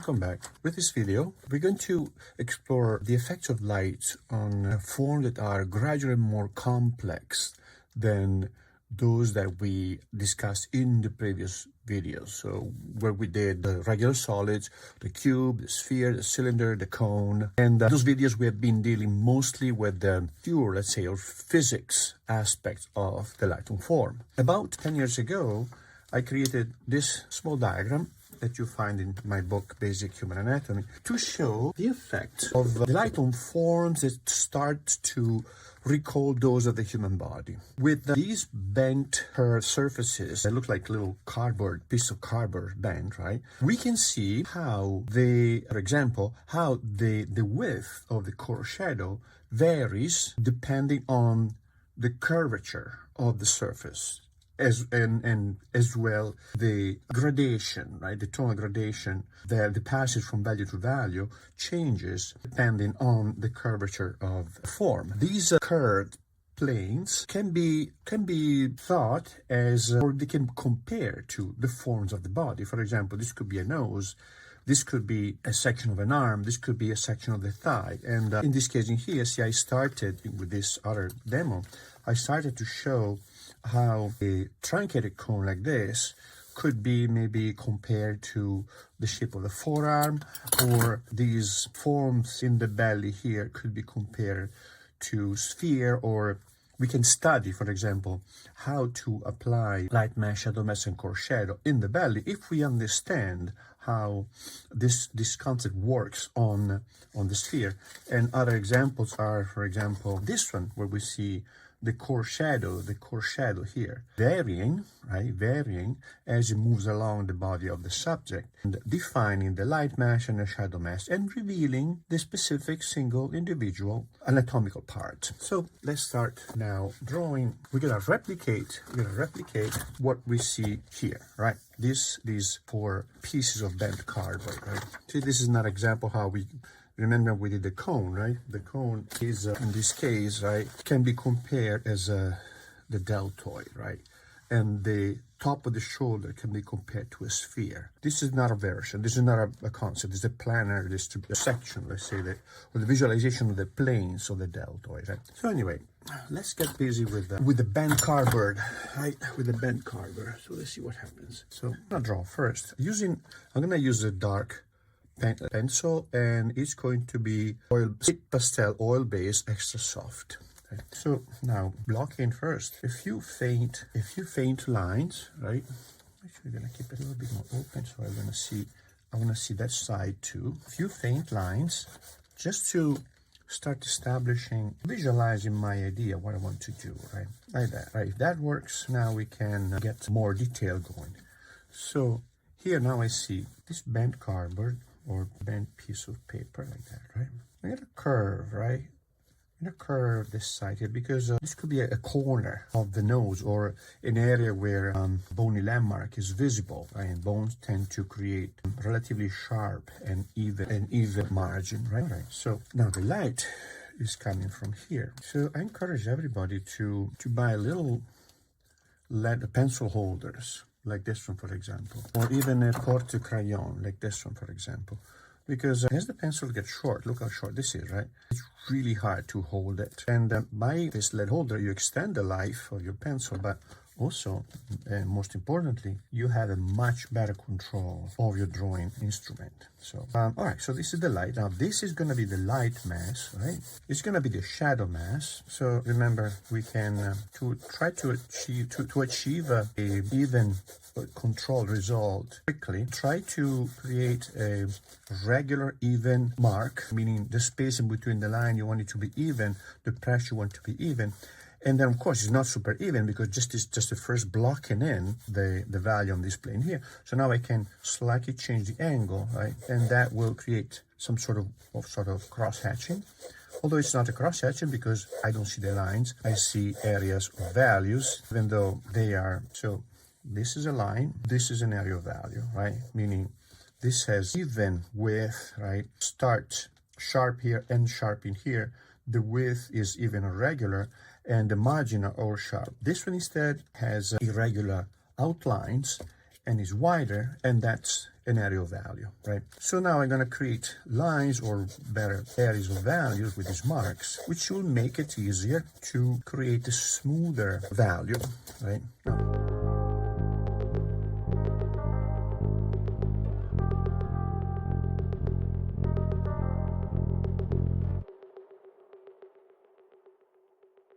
welcome back. With this video, we're going to explore the effects of light on forms that are gradually more complex than those that we discussed in the previous videos. So where we did the regular solids, the cube, the sphere, the cylinder, the cone. And those videos we have been dealing mostly with the pure, let's say, or physics aspects of the light form. About 10 years ago, I created this small diagram that you find in my book, Basic Human Anatomy, to show the effect of the light on forms that start to recall those of the human body. With these bent curved surfaces that look like little piece of cardboard bent, right? We can see how for example, how the width of the core shadow varies depending on the curvature of the surface. As well the gradation, right? The tonal gradation, the passage from value to value changes depending on the curvature of the form. These curved planes can be thought as, or they can compare to the forms of the body. For example, this could be a nose, this could be a section of an arm, this could be a section of the thigh. And in this case in here, see, I started with this other demo, I started to show how a truncated cone like this could be maybe compared to the shape of the forearm, or these forms in the belly here could be compared to sphere, or we can study, for example, how to apply light mass, shadow mass, and core shadow in the belly if we understand how this concept works on the sphere. And other examples are, for example, this one where we see the core shadow here, varying as it moves along the body of the subject, and defining the light mass and the shadow mass, and revealing the specific single individual anatomical part. So let's start now drawing. We're gonna replicate what we see here, right? These 4 pieces of bent cardboard, right? See, this is an example how we remember we did the cone, right? The cone is, in this case, right, can be compared as the deltoid, right? And the top of the shoulder can be compared to a sphere. This is not a version. This is not a concept. It's a planar section, let's say, that, or the visualization of the planes of the deltoid, right? So anyway, let's get busy with the bent cardboard, right? With the bent cardboard. So let's see what happens. So I'm gonna draw first. I'm gonna use a dark pencil, and it's going to be pastel oil base, extra soft. Okay. So now blocking first a few faint lines, right? Actually, we're gonna keep it a little bit more open, so I want to see that side too. A few faint lines, just to start visualizing my idea, what I want to do, right? Like that, right? If that works, now we can get more detail going. So here now I see this bent cardboard, or bent piece of paper like that, right? I'm gonna curve, right? I'm gonna curve this side here, because this could be a corner of the nose, or an area where bony landmark is visible, right? And bones tend to create relatively sharp and even margin, right? All right. So now the light is coming from here. So I encourage everybody to buy little lead pencil holders, like this one, for example, or even a porte crayon, like this one, for example, because as the pencil gets short, look how short this is, right? It's really hard to hold it. And by this lead holder, you extend the life of your pencil, but also, and most importantly, you have a much better control of your drawing instrument. So, all right, so this is the light. Now, this is going to be the light mass, right? It's going to be the shadow mass. So remember, we can try to achieve a even controlled result quickly. Try to create a regular even mark, meaning the space in between the line, you want it to be even, the pressure you want to be even. And then, of course, it's not super even, because it's just the first blocking in the value on this plane here. So now I can slightly change the angle, right? And that will create some sort of cross-hatching. Although it's not a cross-hatching, because I don't see the lines. I see areas of values, even though they are. So this is a line. This is an area of value, right? Meaning this has even width, right? Start sharp here and sharp in here. The width is even or regular, and the margin are all sharp. This one instead has irregular outlines and is wider, and that's an area of value, right? So now I'm going to create lines, or better, areas of values with these marks, which will make it easier to create a smoother value, right? Now,